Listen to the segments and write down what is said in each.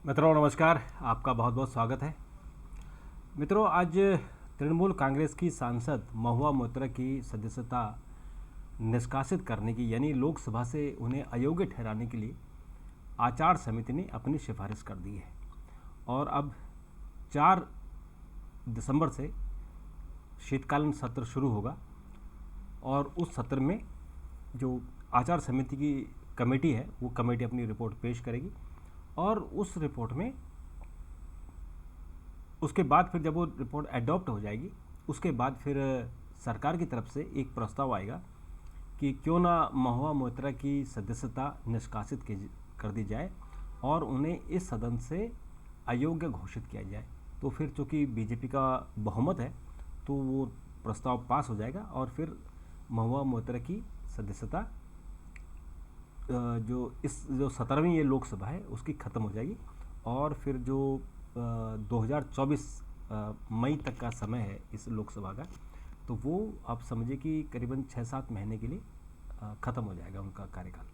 मित्रों नमस्कार, आपका बहुत बहुत स्वागत है। मित्रों, आज तृणमूल कांग्रेस की सांसद महुआ मोइत्रा की सदस्यता निष्कासित करने की यानी लोकसभा से उन्हें अयोग्य ठहराने के लिए आचार समिति ने अपनी सिफारिश कर दी है और अब 4 दिसंबर से शीतकालीन सत्र शुरू होगा और उस सत्र में जो आचार समिति की कमेटी है वो कमेटी अपनी रिपोर्ट पेश करेगी और उस रिपोर्ट में उसके बाद फिर जब वो रिपोर्ट एडॉप्ट हो जाएगी उसके बाद फिर सरकार की तरफ से एक प्रस्ताव आएगा कि क्यों ना महुआ मोइत्रा की सदस्यता निष्कासित कर दी जाए और उन्हें इस सदन से अयोग्य घोषित किया जाए। तो फिर चूँकि बीजेपी का बहुमत है तो वो प्रस्ताव पास हो जाएगा और फिर महुआ मोइत्रा की सदस्यता जो 17वीं ये लोकसभा है उसकी ख़त्म हो जाएगी और फिर जो 2024 मई तक का समय है इस लोकसभा का, तो वो आप समझिए कि करीबन 6-7 महीने के लिए ख़त्म हो जाएगा उनका कार्यकाल।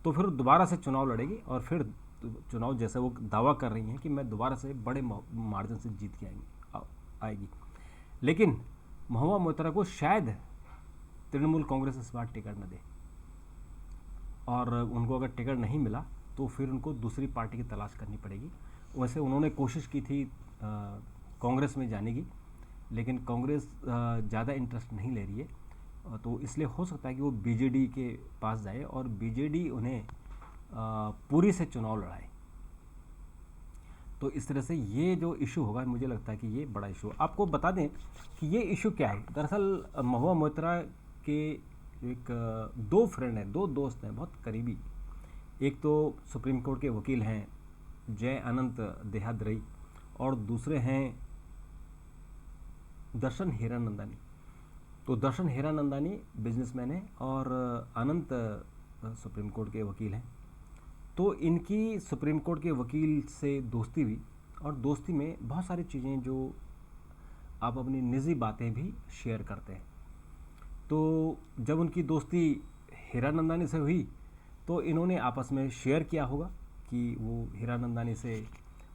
तो फिर दोबारा से चुनाव लड़ेगी और फिर चुनाव जैसे वो दावा कर रही हैं कि मैं दोबारा से बड़े मार्जिन से जीत के आएगी। लेकिन महुआ मोइत्रा को शायद तृणमूल कांग्रेस इस बार टिकट न दे और उनको अगर टिकट नहीं मिला तो फिर उनको दूसरी पार्टी की तलाश करनी पड़ेगी। वैसे उन्होंने कोशिश की थी कांग्रेस में जाने की, लेकिन कांग्रेस ज़्यादा इंटरेस्ट नहीं ले रही है, तो इसलिए हो सकता है कि वो बीजेडी के पास जाए और बीजेडी उन्हें पूरी से चुनाव लड़ाए। तो इस तरह से ये जो इशू होगा मुझे लगता है कि ये बड़ा इशू। आपको बता दें कि ये इशू क्या है। दरअसल महुआ मोइत्रा के एक 2 फ्रेंड हैं, 2 दोस्त हैं बहुत करीबी। एक तो सुप्रीम कोर्ट के वकील हैं जय अनंत देहाद्री और दूसरे हैं दर्शन हीरानंदानी। तो दर्शन हीरानंदानी बिजनेसमैन है और अनंत सुप्रीम कोर्ट के वकील हैं। तो इनकी सुप्रीम कोर्ट के वकील से दोस्ती हुई और दोस्ती में बहुत सारी चीज़ें जो आप अपनी निजी बातें भी शेयर करते हैं। तो जब उनकी दोस्ती हीरानंदानी से हुई तो इन्होंने आपस में शेयर किया होगा कि वो हीरानंदानी से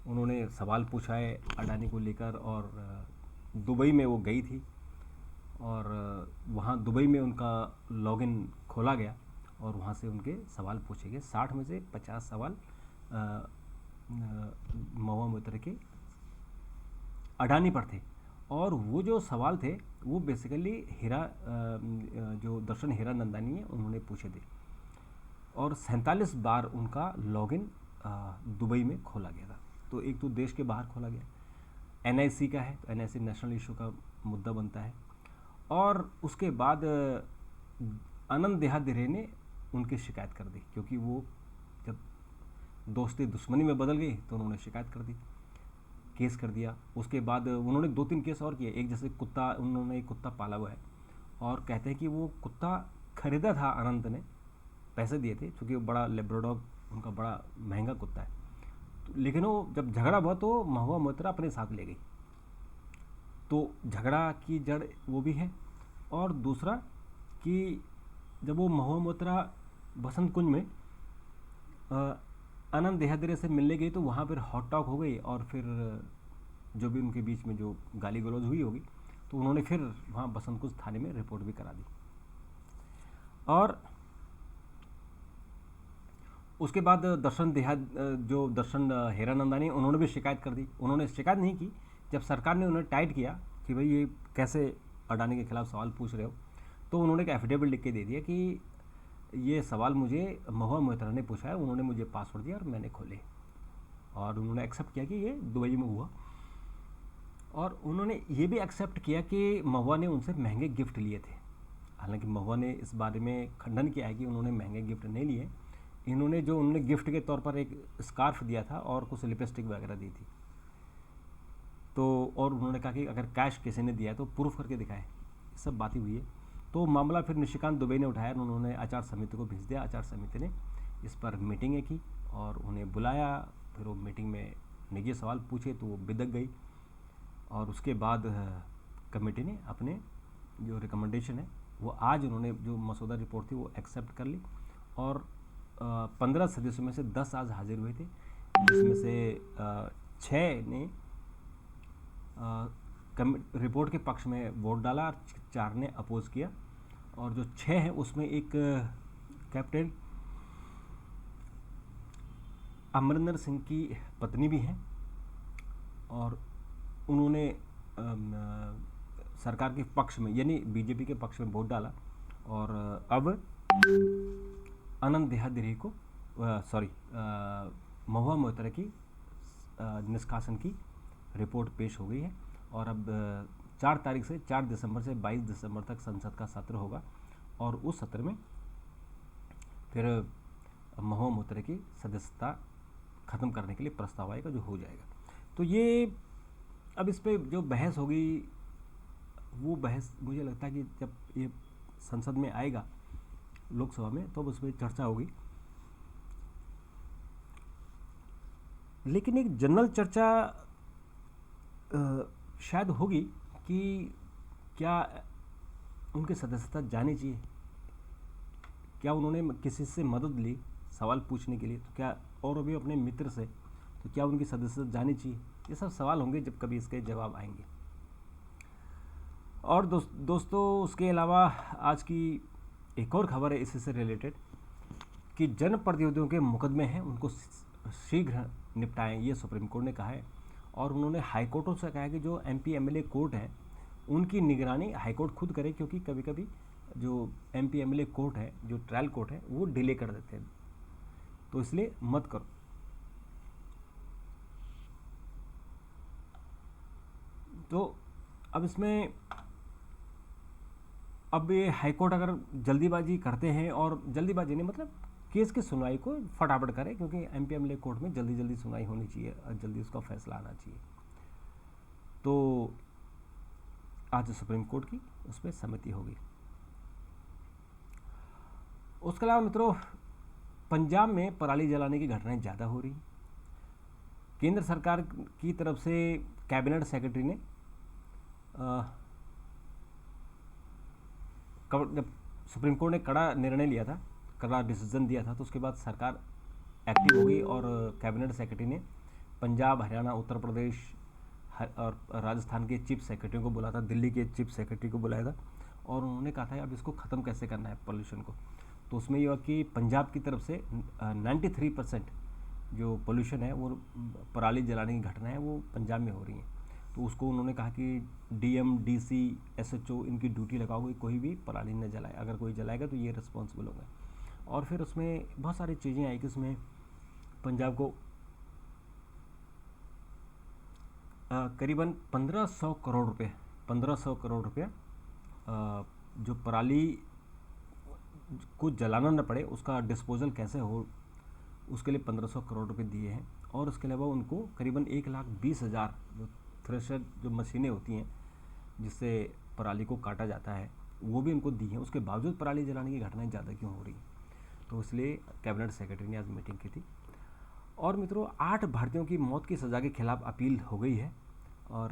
उन्होंने सवाल पूछा है अडानी को लेकर और दुबई में वो गई थी और वहाँ दुबई में उनका लॉगिन खोला गया और वहाँ से उनके सवाल पूछे गए। 60 में से 50 सवाल महुआ मोइत्रा के अडानी पर थे और वो जो सवाल थे वो बेसिकली जो दर्शन हीरानंदानी है उन्होंने पूछे थे और 47 बार उनका लॉगिन दुबई में खोला गया था। तो एक तो देश के बाहर खोला गया, एनआईसी का है तो एनआईसी नेशनल इशू का मुद्दा बनता है। और उसके बाद अनंत देहाद्री ने उनकी शिकायत कर दी क्योंकि वो जब दोस्ती दुश्मनी में बदल गई तो उन्होंने शिकायत कर दी, केस कर दिया। उसके बाद उन्होंने 2-3 केस और किए। एक जैसे कुत्ता, उन्होंने एक कुत्ता पाला हुआ है और कहते हैं कि वो कुत्ता खरीदा था अनंत ने, पैसे दिए थे क्योंकि वो बड़ा लेब्राडोग उनका बड़ा महंगा कुत्ता है। तो लेकिन वो जब झगड़ा हुआ तो महुआ मोइत्रा अपने साथ ले गई। तो झगड़ा की जड़ वो भी है। और दूसरा कि जब वो महुआ मोइत्रा बसंत कुंज में अनंत देहाद्री से मिलने गई तो वहाँ पर हॉट टॉक हो गई और फिर जो भी उनके बीच में जो गाली गलौज हुई होगी तो उन्होंने फिर वहाँ बसंत कुंज थाने में रिपोर्ट भी करा दी। और उसके बाद दर्शन हीरानंदानी उन्होंने भी शिकायत कर दी। उन्होंने शिकायत नहीं की, जब सरकार ने उन्हें टाइट किया कि भाई ये कैसे अडानी के खिलाफ सवाल पूछ रहे हो, तो उन्होंने एक एफिडेविट लिख के दे दिया कि ये सवाल मुझे महुआ मोइत्रा ने पूछा है, उन्होंने मुझे पासवर्ड दिया और मैंने खोले। और उन्होंने एक्सेप्ट किया कि ये दुबई में हुआ और उन्होंने ये भी एक्सेप्ट किया कि महुआ ने उनसे महंगे गिफ्ट लिए थे। हालांकि महुआ ने इस बारे में खंडन किया है कि उन्होंने महंगे गिफ्ट नहीं लिए। उन्होंने गिफ्ट के तौर पर एक स्कार्फ दिया था और कुछ लिपस्टिक वगैरह दी थी। तो और उन्होंने कहा कि अगर कैश किसी ने दिया है तो प्रूफ करके दिखाए। सब बातें हुई है। तो मामला फिर निशिकांत दुबे ने उठाया, उन्होंने आचार समिति को भेज दिया। आचार समिति ने इस पर मीटिंगें की और उन्हें बुलाया। फिर वो मीटिंग में निजी सवाल पूछे तो वो बिदक गई और उसके बाद कमेटी ने अपने जो रिकमेंडेशन है वो आज उन्होंने जो मसौदा रिपोर्ट थी वो एक्सेप्ट कर ली और 15 सदस्यों में से 10 आज हाजिर हुए थे। जिसमें से 6 ने रिपोर्ट के पक्ष में वोट डाला और 4 ने अपोज किया। और जो 6 हैं उसमें एक कैप्टन अमरिंदर सिंह की पत्नी भी हैं और उन्होंने सरकार के पक्ष में यानी बीजेपी के पक्ष में वोट डाला। और अब आनंद देहादेरी को महुआ मोइत्रा की निष्कासन की रिपोर्ट पेश हो गई है। और अब 4 दिसंबर से 22 दिसंबर तक संसद का सत्र होगा और उस सत्र में फिर महुआ मोइत्रा की सदस्यता ख़त्म करने के लिए प्रस्ताव आएगा जो हो जाएगा। तो ये अब इस पर जो बहस होगी वो बहस मुझे लगता है कि जब ये संसद में आएगा लोकसभा में तो उस पर चर्चा होगी। लेकिन एक जनरल चर्चा शायद होगी कि क्या उनकी सदस्यता जानी चाहिए, क्या उन्होंने किसी से मदद ली सवाल पूछने के लिए, तो क्या और अभी अपने मित्र से, तो क्या उनकी सदस्यता जानी चाहिए। ये सब सवाल होंगे जब कभी इसके जवाब आएंगे। और दोस्तों उसके अलावा आज की एक और खबर है इसी से रिलेटेड कि जनप्रतिनिधियों के मुकदमे हैं उनको शीघ्र निपटाएं, ये सुप्रीम कोर्ट ने कहा है। और उन्होंने हाई कोर्टों से कहा है कि जो एमपी एमएलए कोर्ट है उनकी निगरानी हाई कोर्ट खुद करे, क्योंकि कभी कभी जो एमपी एमएलए कोर्ट है, जो ट्रायल कोर्ट है, वो डिले कर देते हैं, तो इसलिए मत करो। तो अब इसमें अब ये हाईकोर्ट अगर जल्दीबाजी करते हैं, और जल्दीबाजी नहीं मतलब केस की सुनवाई को फटाफट करें, क्योंकि एमपी एमएलए कोर्ट में जल्दी जल्दी सुनवाई होनी चाहिए और जल्दी उसका फैसला आना चाहिए। तो आज सुप्रीम कोर्ट की उस पर सहमति होगी। उसके अलावा मित्रों पंजाब में पराली जलाने की घटनाएं ज़्यादा हो रही। केंद्र सरकार की तरफ से कैबिनेट सेक्रेटरी ने जब सुप्रीम कोर्ट ने कड़ा निर्णय लिया था, कड़ा डिसीजन दिया था, तो उसके बाद सरकार एक्टिव हो गई और कैबिनेट सेक्रेटरी ने पंजाब, हरियाणा, उत्तर प्रदेश और राजस्थान के चीफ सेक्रेटरी को बुलाया था, दिल्ली के चीफ सेक्रेटरी को बुलाया था और उन्होंने कहा था अब इसको ख़त्म कैसे करना है पोल्यूशन को। तो उसमें ये हुआ कि पंजाब की तरफ से 93% जो पोल्यूशन है वो पराली जलाने की घटना है वो पंजाब में हो रही है। तो उसको उन्होंने कहा कि डीएम, डीसी, एसएचओ इनकी ड्यूटी लगाओगे, कोई भी पराली न जलाए, अगर कोई जलाएगा तो ये रिस्पॉन्सिबल होगा। और फिर उसमें बहुत सारी चीज़ें आई कि उसमें पंजाब को करीबन 1500 करोड़ रुपये जो पराली को जलाना न पड़े उसका डिस्पोजल कैसे हो, उसके लिए 1500 करोड़ रुपए दिए हैं। और उसके अलावा उनको करीबन 1,20,000 जो थ्रेशर जो मशीनें होती हैं जिससे पराली को काटा जाता है वो भी उनको दी हैं। उसके बावजूद पराली जलाने की घटनाएं ज़्यादा क्यों हो रही, तो इसलिए कैबिनेट सेक्रेटरी ने आज मीटिंग की थी। और मित्रों 8 भारतीयों की मौत की सज़ा के खिलाफ अपील हो गई है और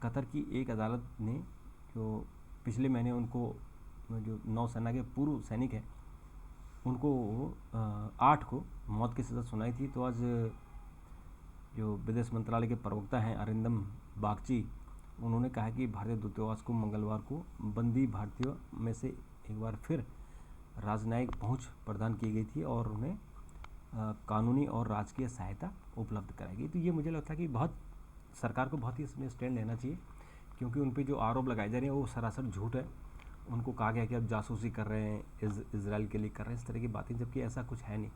कतर की एक अदालत ने जो पिछले महीने उनको जो नौसेना के पूर्व सैनिक हैं उनको 8 को मौत की सज़ा सुनाई थी। तो आज जो विदेश मंत्रालय के प्रवक्ता हैं अरिंदम बागची, उन्होंने कहा कि भारतीय दूतावास को मंगलवार को बंदी भारतीयों में से एक बार फिर राजनयिक पहुंच प्रदान की गई थी और उन्हें कानूनी और राजकीय सहायता उपलब्ध कराई गई। तो ये मुझे लगता है कि बहुत सरकार को बहुत ही इसमें स्टैंड लेना चाहिए, क्योंकि उन पर जो आरोप लगाए जा रहे हैं वो सरासर झूठ है। उनको कहा गया कि अब जासूसी कर रहे हैं, इजराइल के लिए कर रहे हैं, इस तरह की बातें, जबकि ऐसा कुछ है नहीं।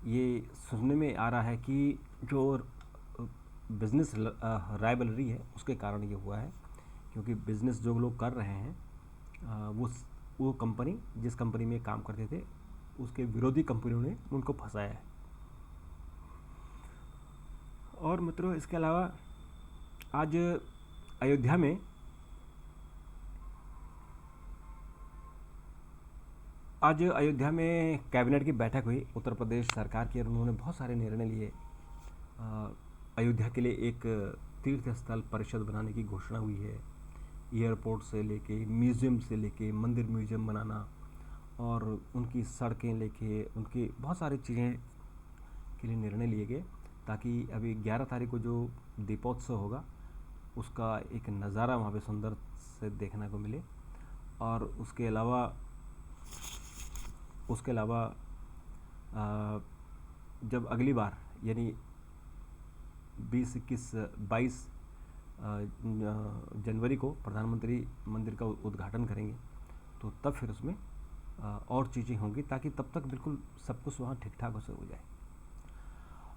ये सुनने में आ रहा है कि जो बिज़नेस राइवलरी है उसके कारण ये हुआ है, क्योंकि बिज़नेस जो लोग कर रहे हैं वो कंपनी जिस कंपनी में काम करते थे उसके विरोधी कंपनियों ने उनको फंसाया है। और मित्रों इसके अलावा आज अयोध्या में कैबिनेट की बैठक हुई उत्तर प्रदेश सरकार की और उन्होंने बहुत सारे निर्णय लिए। अयोध्या के लिए एक तीर्थ स्थल परिषद बनाने की घोषणा हुई है। एयरपोर्ट से लेके म्यूज़ियम से लेके मंदिर म्यूज़ियम बनाना और उनकी सड़कें लेके उनकी बहुत सारी चीज़ें के लिए निर्णय लिए गए। ताकि अभी 11 तारीख को जो दीपोत्सव होगा उसका एक नज़ारा वहाँ पे सुंदर से देखने को मिले। और उसके अलावा जब अगली बार यानी 20, 21, 22 जनवरी को प्रधानमंत्री मंदिर का उद्घाटन करेंगे, तो तब फिर उसमें और चीज़ें होंगी, ताकि तब तक बिल्कुल सब कुछ वहाँ ठीक ठाक से हो जाए।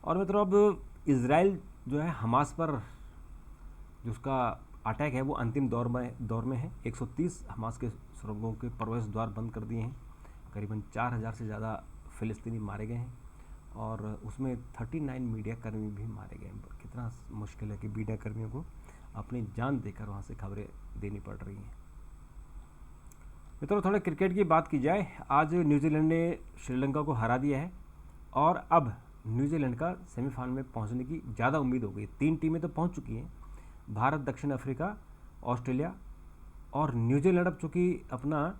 और मित्रों, अब इज़राइल जो है हमास पर जो उसका अटैक है वो अंतिम दौर में है। 130 हमास के सुरंगों के प्रवेश द्वार बंद कर दिए हैं। करीबन 4000 से ज़्यादा फ़िलिस्तीनी मारे गए हैं और उसमें 39 मीडिया कर्मी भी मारे गए हैं। कितना मुश्किल है कि मीडिया कर्मियों को अपनी जान देकर वहाँ से खबरें देनी पड़ रही हैं। मित्रों, थोड़ा क्रिकेट की बात की जाए। आज न्यूजीलैंड ने श्रीलंका को हरा दिया है और अब न्यूजीलैंड का सेमीफाइनल में पहुंचने की ज़्यादा उम्मीद हो गई। 3 टीमें तो पहुंच चुकी हैं, भारत, दक्षिण अफ्रीका, ऑस्ट्रेलिया और न्यूजीलैंड। अब चूँकि अपना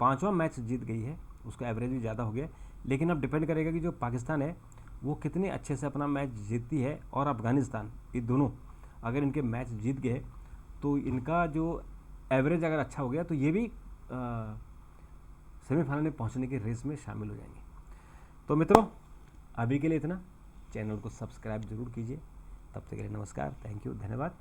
5वां मैच जीत गई है, उसका एवरेज भी ज़्यादा हो गया, लेकिन अब डिपेंड करेगा कि जो पाकिस्तान है वो कितने अच्छे से अपना मैच जीतती है, और अफगानिस्तान, ये दोनों अगर इनके मैच जीत गए तो इनका जो एवरेज अगर अच्छा हो गया तो ये भी सेमीफाइनल में पहुंचने की रेस में शामिल हो जाएंगे। तो मित्रों, अभी के लिए इतना। चैनल को सब्सक्राइब जरूर कीजिए। तब तक के लिए नमस्कार, थैंक यू, धन्यवाद।